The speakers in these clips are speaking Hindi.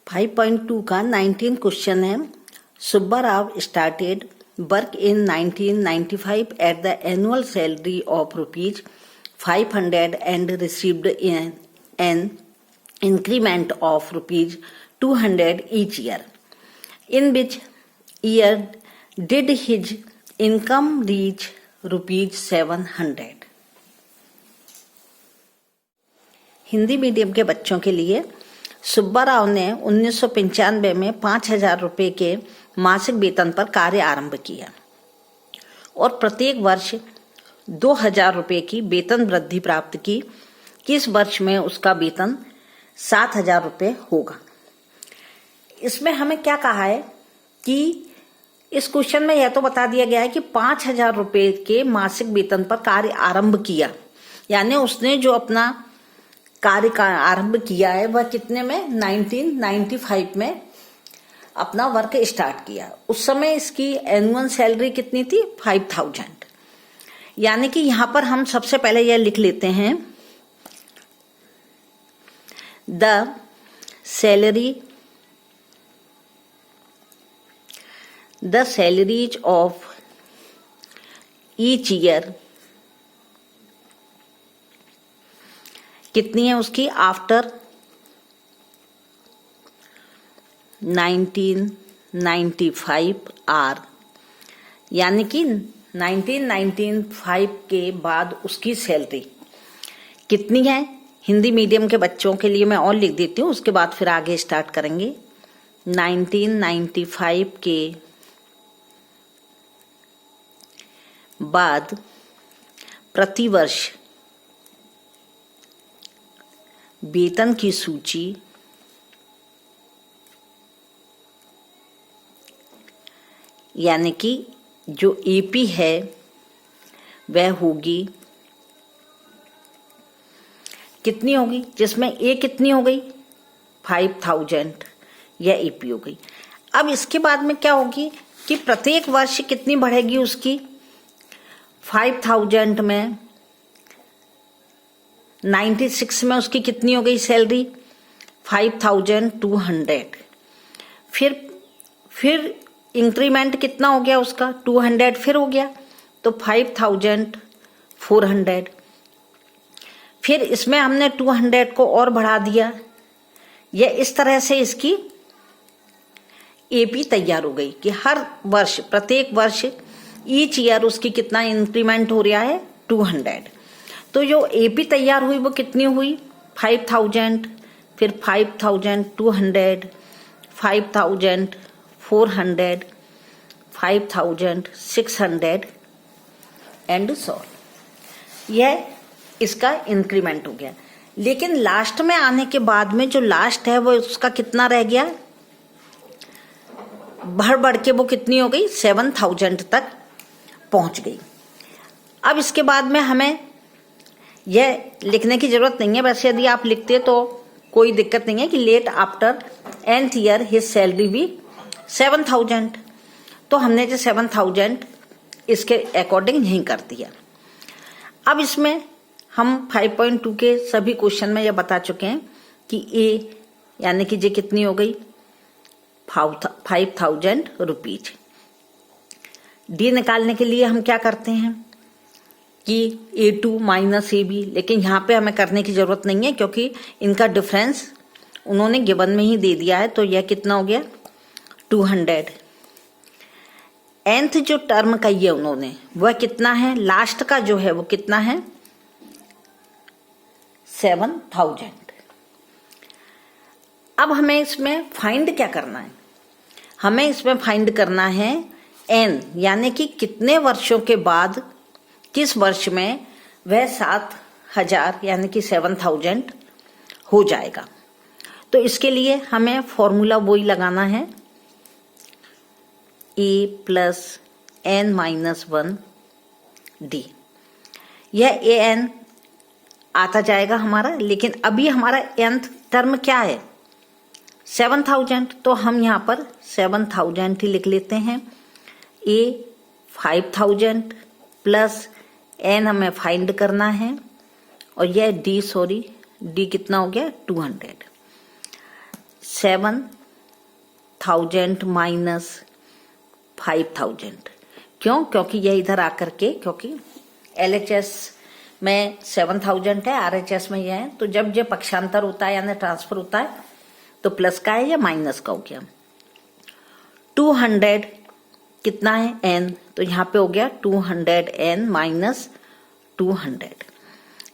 5.2 का 19 क्वेश्चन है। Subba Rao started work in 1995 at the annual salary of ₹500 and received an increment of ₹200 each year. In which year did his income reach ₹700? Hindi medium के बच्चों के लिए सुब्बा राव ने 1995 में 5,000 रुपये के मासिक वेतन पर कार्य आरंभ किया और प्रत्येक वर्ष 2,000 रुपये की वेतन वृद्धि प्राप्त की। किस वर्ष में उसका वेतन 7,000 रुपये होगा? इसमें हमें क्या कहा है कि इस क्वेश्चन में यह तो बता दिया गया है कि 5,000 रुपये के मासिक वेतन पर कार्य आरंभ किया, यानी उसने जो अपना कार्य का आरंभ किया है वह कितने में 1995 में अपना वर्क स्टार्ट किया। उस समय इसकी एनुअल सैलरी कितनी थी? 5,000। यानी कि यहां पर हम सबसे पहले यह लिख लेते हैं the salaries of each year कितनी है उसकी आफ्टर 1995 आर, यानी कि 1995 के बाद उसकी सैलरी कितनी है। हिंदी मीडियम के बच्चों के लिए मैं और लिख देती हूँ, उसके बाद फिर आगे स्टार्ट करेंगे। 1995 के बाद प्रतिवर्ष वेतन की सूची यानी कि जो एपी है वह होगी कितनी होगी, जिसमें ए कितनी हो गई 5,000, यह एपी हो गई। अब इसके बाद में क्या होगी कि प्रत्येक वर्ष कितनी बढ़ेगी उसकी 5,000 में 96 में उसकी कितनी हो गई सैलरी 5,200। फिर इंक्रीमेंट कितना हो गया उसका 200 फिर हो गया तो 5,400। फिर इसमें हमने 200 को और बढ़ा दिया। यह इस तरह से इसकी एपी तैयार हो गई कि हर वर्ष प्रत्येक वर्ष ईच ईयर उसकी कितना इंक्रीमेंट हो रहा है 200। तो जो एपी तैयार हुई वो कितनी हुई 5,000, फिर 5,200, 5,400, 5,600 एंड सो। यह इसका इंक्रीमेंट हो गया। लेकिन लास्ट में आने के बाद में जो लास्ट है वो उसका कितना रह गया, बढ़ के वो कितनी हो गई 7,000 तक पहुंच गई। अब इसके बाद में हमें यह लिखने की जरूरत नहीं है, वैसे यदि आप लिखते तो कोई दिक्कत नहीं है कि let after nth year his salary भी 7,000। तो हमने जो 7,000 इसके अकॉर्डिंग यही कर दिया। अब इसमें हम 5.2 के सभी क्वेश्चन में यह बता चुके हैं कि ए यानी कि ये कितनी हो गई 5,000 रुपीज। डी निकालने के लिए हम क्या करते हैं कि A2 माइनस AB, लेकिन यहाँ पे हमें करने की जरूरत नहीं है क्योंकि इनका डिफरेंस उन्होंने गिवन में ही दे दिया है। तो यह कितना हो गया 200। nth जो टर्म का ये उन्होंने वह कितना है, लास्ट का जो है वो कितना है 7,000। अब हमें इसमें फाइंड क्या करना है, हमें इसमें फाइंड करना है n, यानी कि कितने वर्षों के बाद किस वर्ष में वह 7,000 यानी कि 7,000 हो जाएगा। तो इसके लिए हमें फॉर्मूला वही लगाना है a + n-1 d। यह an आता जाएगा हमारा, लेकिन अभी हमारा nth टर्म क्या है 7,000, तो हम यहाँ पर 7,000 ही लिख लेते हैं। a 5,000 प्लस n हमें फाइंड करना है और यह d कितना हो गया 200। 7 1000 माइनस 5000। क्यों? क्योंकि यह इधर आकर के, क्योंकि LHS में 7000 है, RHS में यह है, तो जब ये पक्षांतर होता है यानी ट्रांसफर होता है तो प्लस का है या माइनस का हो गया। 200 कितना है n, तो यहां पे हो गया 200n माइनस 200।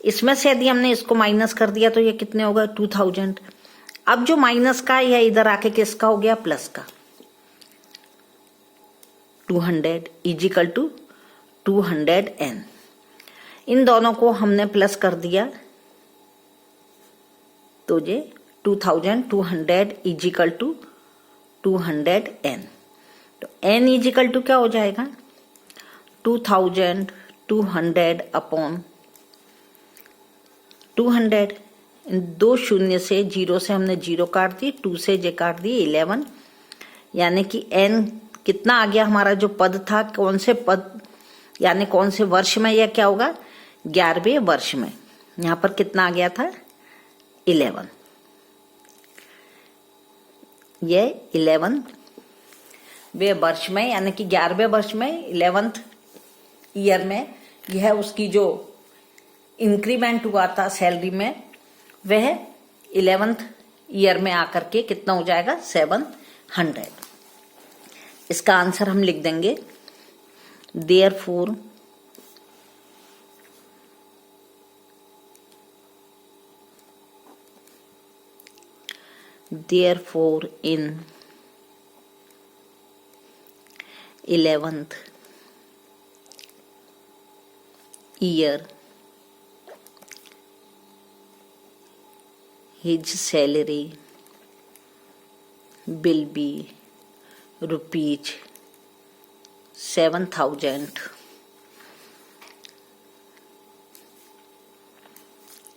इसमें से यदि हमने इसको माइनस कर दिया तो ये कितने होगा 2000। अब जो माइनस का है यह इधर आके किसका हो गया प्लस का। 200 इजिकल टू 200n। इन दोनों को हमने प्लस कर दिया तो ये 2200 इजिकल टू 200n। तो n इजिकल टू क्या हो जाएगा 2200 अपॉन 200। इन दो शून्य से, जीरो से हमने जीरो काट दी, 2 से जे काट दी 11, यानी कि n कितना आ गया हमारा जो पद था, कौन से पद यानी कौन से वर्ष में, यह क्या होगा 11वें वर्ष में। यहां पर कितना आ गया था 11। यह 11वें वर्ष में यानी कि 11वें वर्ष में 11th ईयर में यह उसकी जो इंक्रीमेंट हुआ था सैलरी में वह 11th ईयर में आकर के कितना हो जाएगा 700। इसका आंसर हम लिख देंगे therefore in 11th year his salary will be rupees 7000।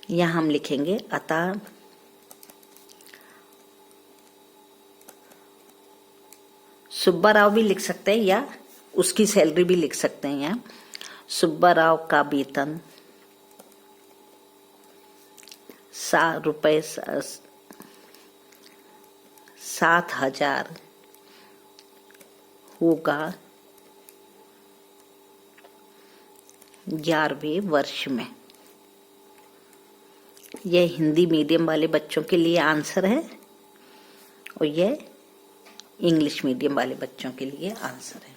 यहां हम लिखेंगे अतः सुब्बा राव भी लिख सकते हैं या उसकी सैलरी भी लिख सकते हैं। यहाँ सुब्बा राव का वेतन ₹7,000 होगा 11वें वर्ष में। यह हिंदी मीडियम वाले बच्चों के लिए आंसर है और यह इंग्लिश मीडियम वाले बच्चों के लिए आंसर है।